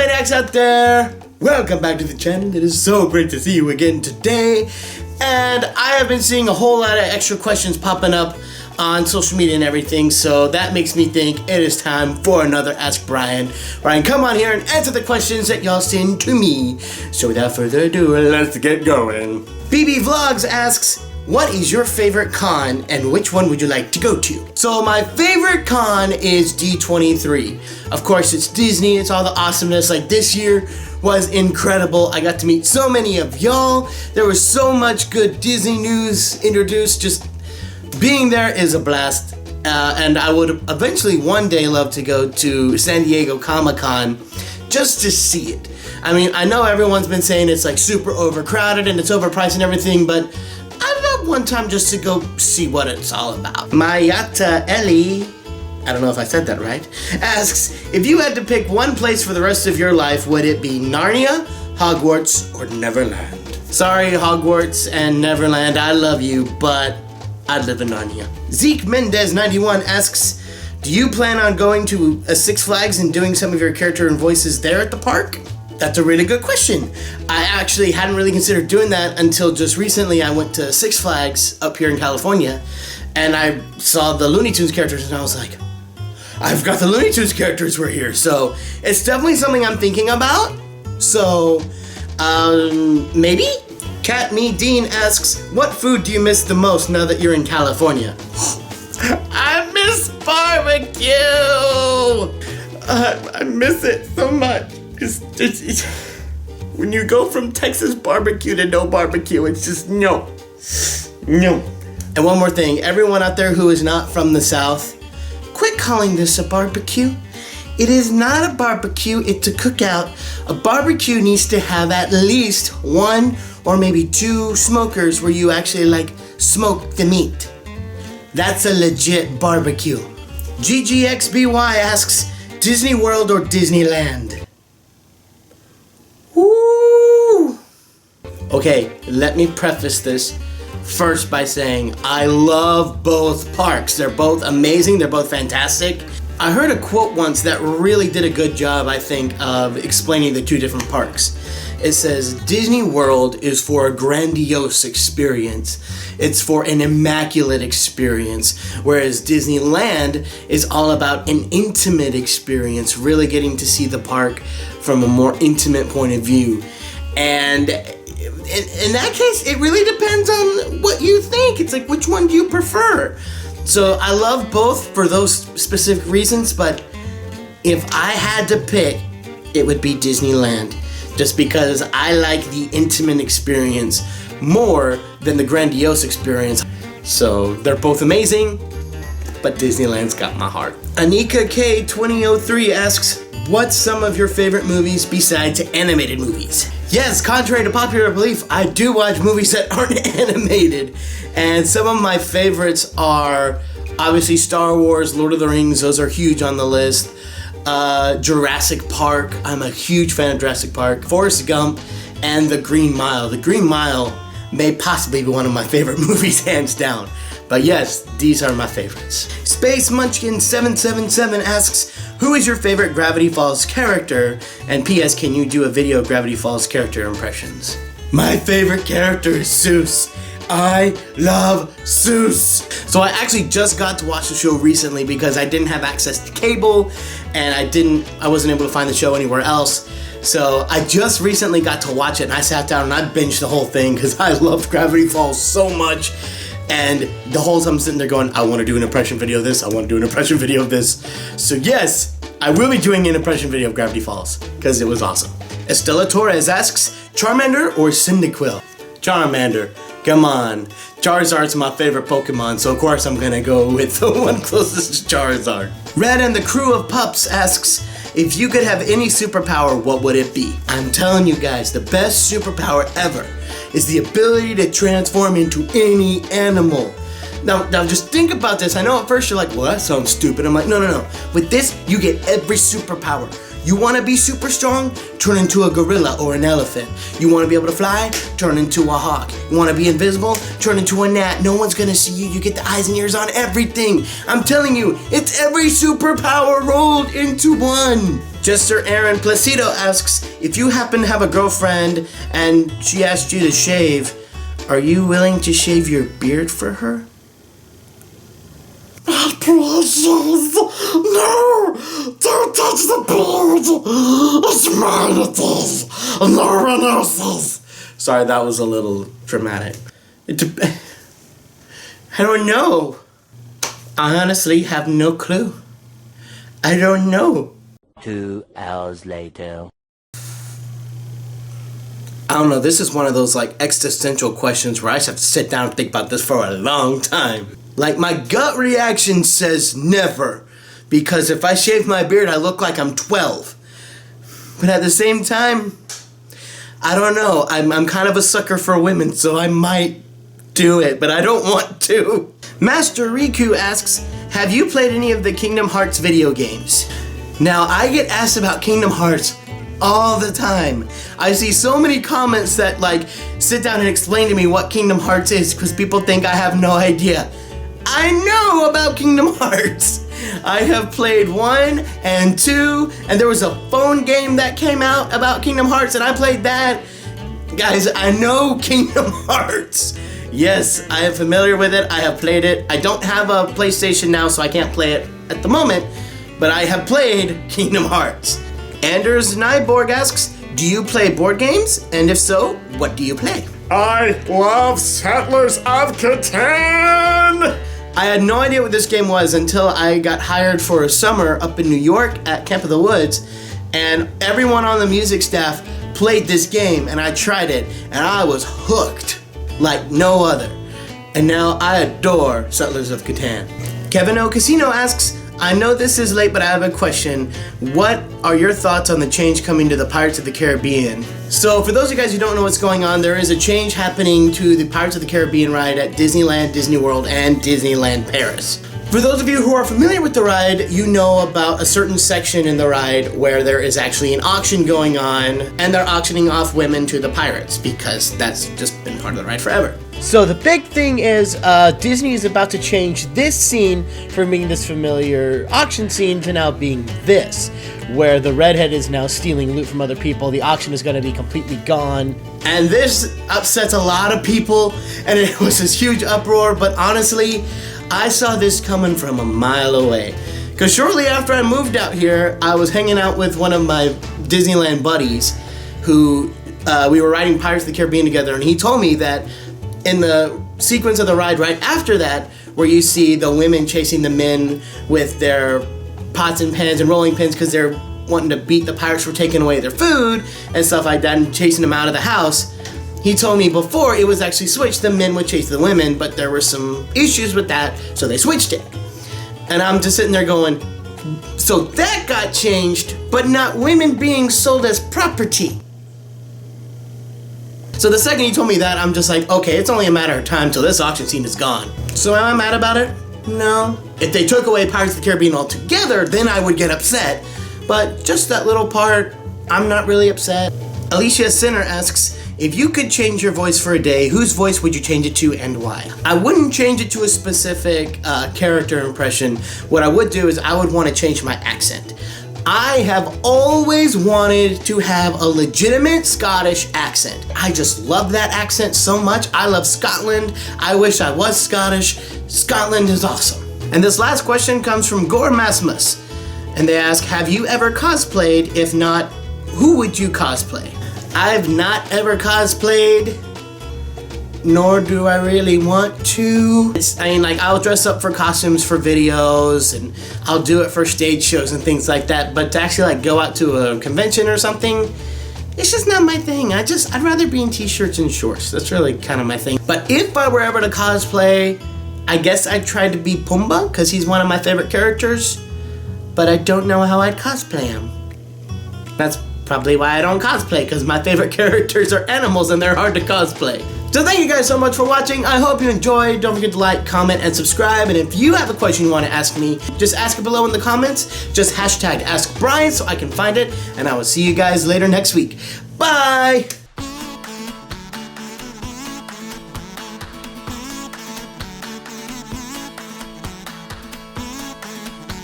maniacs out there? Welcome back to the channel. It is so great to see you again today. And I have been seeing a whole lot of extra questions popping up on social media and everything, so that makes me think it is time for another Ask Brian, where I can come on here and answer the questions that y'all send to me. So without further ado, let's get going. BB Vlogs asks, what is your favorite con and which one would you like to go to? So my favorite con is D23. Of course, it's Disney, it's all the awesomeness. Like this year was incredible. I got to meet so many of y'all. There was so much good Disney news introduced. Just being there is a blast. And I would eventually one day love to go to San Diego Comic-Con just to see it. I mean, I know everyone's been saying it's like super overcrowded and it's overpriced and everything, but I'd love one time just to go see what it's all about. Mayata Ellie, I don't know if I said that right, asks, if you had to pick one place for the rest of your life, would it be Narnia, Hogwarts, or Neverland? Sorry, Hogwarts and Neverland, I love you, but I'd live in Narnia. Zeke Mendez 91 asks, do you plan on going to a Six Flags and doing some of your character and voices there at the park? That's a really good question. I actually hadn't really considered doing that until just recently. I went to Six Flags up here in California and I saw the Looney Tunes characters and I was like, I forgot the Looney Tunes characters were here. So it's definitely something I'm thinking about. So, maybe? Cat Me Dean asks, what food do you miss the most now that you're in California? I miss barbecue! I miss it so much. It's when you go from Texas barbecue to no barbecue, it's just no. And one more thing, everyone out there who is not from the South, quit calling this a barbecue. It is not a barbecue, it's a cookout. A barbecue needs to have at least one or maybe two smokers where you actually like smoke the meat. That's a legit barbecue. GGXBY asks, Disney World or Disneyland? Woo! Okay, let me preface this first by saying I love both parks. They're both amazing, they're both fantastic. I heard a quote once that really did a good job, I think, of explaining the two different parks. It says, Disney World is for a grandiose experience. It's for an immaculate experience. Whereas Disneyland is all about an intimate experience, really getting to see the park from a more intimate point of view. And in that case, it really depends on what you think. It's like, which one do you prefer? So I love both for those specific reasons, but if I had to pick, it would be Disneyland. Just because I like the intimate experience more than the grandiose experience. So they're both amazing, but Disneyland's got my heart. Anika K2003 asks, what's some of your favorite movies besides animated movies? Yes, contrary to popular belief, I do watch movies that aren't animated. And some of my favorites are obviously Star Wars, Lord of the Rings, those are huge on the list. Jurassic Park, I'm a huge fan of Jurassic Park. Forrest Gump, and The Green Mile. The Green Mile may possibly be one of my favorite movies, hands down. But yes, these are my favorites. Space Munchkin 777 asks, who is your favorite Gravity Falls character? And P.S. can you do a video of Gravity Falls character impressions? My favorite character is Seuss. I love Seuss. So I actually just got to watch the show recently because I didn't have access to cable and I wasn't able to find the show anywhere else. So I just recently got to watch it and I sat down and I binged the whole thing because I loved Gravity Falls so much. And the whole time I'm sitting there going, I want to do an impression video of this, I want to do an impression video of this. So yes, I will be doing an impression video of Gravity Falls because it was awesome. Estella Torres asks, Charmander or Cyndaquil? Charmander. Come on. Charizard's my favorite Pokemon, so of course I'm gonna go with the one closest to Charizard. Red and the Crew of Pups asks, if you could have any superpower, what would it be? I'm telling you guys, the best superpower ever is the ability to transform into any animal. Now just think about this. I know at first you're like, well, that sounds stupid. I'm like, no. With this, you get every superpower. You want to be super strong? Turn into a gorilla or an elephant. You want to be able to fly? Turn into a hawk. You want to be invisible? Turn into a gnat. No one's going to see you. You get the eyes and ears on everything. I'm telling you, it's every superpower rolled into one. Jester Aaron Placido asks, if you happen to have a girlfriend and she asked you to shave, are you willing to shave your beard for her? My precious! No! Don't touch the beard! It's mine, it is! No one else's! Sorry, that was a little dramatic. I don't know. I honestly have no clue. I don't know. 2 hours later. I don't know, this is one of those like existential questions where I just have to sit down and think about this for a long time. Like, my gut reaction says never, because if I shave my beard I look like I'm 12. But at the same time, I don't know, I'm kind of a sucker for women, so I might do it, but I don't want to. Master Riku asks, have you played any of the Kingdom Hearts video games? Now, I get asked about Kingdom Hearts all the time. I see so many comments that like sit down and explain to me what Kingdom Hearts is because people think I have no idea. I know about Kingdom Hearts. I have played 1 and 2, and there was a phone game that came out about Kingdom Hearts, and I played that. Guys, I know Kingdom Hearts. Yes, I am familiar with it. I have played it. I don't have a PlayStation now, so I can't play it at the moment, but I have played Kingdom Hearts. Anders Nyborg asks, do you play board games? And if so, what do you play? I love Settlers of Catan! I had no idea what this game was until I got hired for a summer up in New York at Camp of the Woods, and everyone on the music staff played this game, and I tried it, and I was hooked like no other. And now I adore Settlers of Catan. Kevin O. Casino asks, I know this is late, but I have a question. What are your thoughts on the change coming to the Pirates of the Caribbean? So for those of you guys who don't know what's going on, there is a change happening to the Pirates of the Caribbean ride at Disneyland, Disney World, and Disneyland Paris. For those of you who are familiar with the ride, you know about a certain section in the ride where there is actually an auction going on, and they're auctioning off women to the pirates because that's just been part of the ride forever. So the big thing is Disney is about to change this scene from being this familiar auction scene to now being this, where the redhead is now stealing loot from other people. The auction is going to be completely gone. And this upsets a lot of people, and it was this huge uproar, but honestly, I saw this coming from a mile away. Because shortly after I moved out here, I was hanging out with one of my Disneyland buddies who we were riding Pirates of the Caribbean together, and he told me that in the sequence of the ride right after that, where you see the women chasing the men with their pots and pans and rolling pins because they're wanting to beat the pirates for taking away their food and stuff like that and chasing them out of the house, he told me before it was actually switched, the men would chase the women, but there were some issues with that, so they switched it. And I'm just sitting there going, so that got changed, but not women being sold as property. So the second he told me that, I'm just like, okay, it's only a matter of time till this auction scene is gone. So am I mad about it? No. If they took away Pirates of the Caribbean altogether, then I would get upset. But just that little part, I'm not really upset. Alicia Sinner asks, if you could change your voice for a day, whose voice would you change it to and why? I wouldn't change it to a specific character impression. What I would do is I would want to change my accent. I have always wanted to have a legitimate Scottish accent. I just love that accent so much. I love Scotland. I wish I was Scottish. Scotland is awesome. And this last question comes from Gore Masmus. And they ask, have you ever cosplayed? If not, who would you cosplay? I've not ever cosplayed, nor do I really want to. I'll dress up for costumes for videos, and I'll do it for stage shows and things like that, but to actually go out to a convention or something, it's just not my thing. I'd rather be in t-shirts and shorts. That's really kind of my thing. But if I were ever to cosplay, I guess I'd try to be Pumbaa, because he's one of my favorite characters, but I don't know how I'd cosplay him. That's probably why I don't cosplay, because my favorite characters are animals and they're hard to cosplay. So thank you guys so much for watching. I hope you enjoyed. Don't forget to like, comment, and subscribe. And if you have a question you want to ask me, just ask it below in the comments. Just hashtag AskBrian so I can find it. And I will see you guys later next week. Bye!